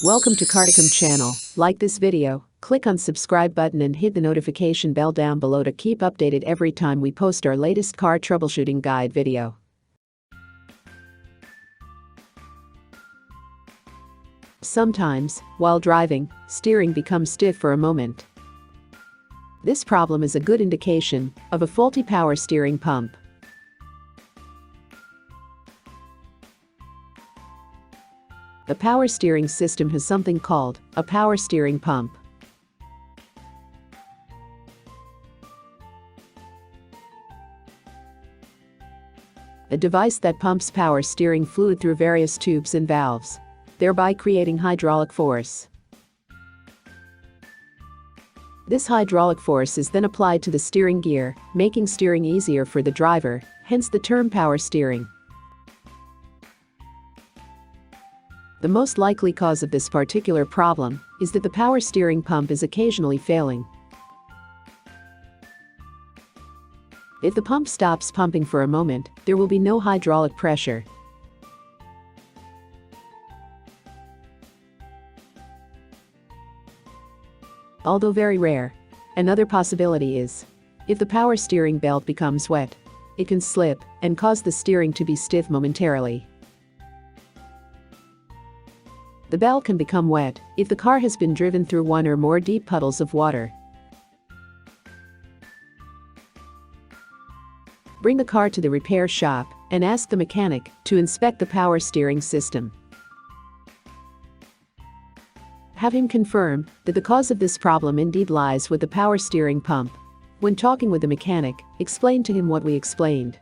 Welcome to Carticum channel. Like this video, click on subscribe button and hit the notification bell down below to keep updated every time we post our latest car troubleshooting guide video. Sometimes, while driving, steering becomes stiff for a moment. This problem is a good indication of a faulty power steering pump. The power steering system has something called a power steering pump. A device that pumps power steering fluid through various tubes and valves, thereby creating hydraulic force. This hydraulic force is then applied to the steering gear, making steering easier for the driver, hence the term power steering. The most likely cause of this particular problem is that the power steering pump is occasionally failing. If the pump stops pumping for a moment, there will be no hydraulic pressure. Although very rare, another possibility is, if the power steering belt becomes wet, it can slip and cause the steering to be stiff momentarily. The belt can become wet if the car has been driven through one or more deep puddles of water. Bring the car to the repair shop and ask the mechanic to inspect the power steering system. Have him confirm that the cause of this problem indeed lies with the power steering pump. When talking with the mechanic, explain to him what we explained.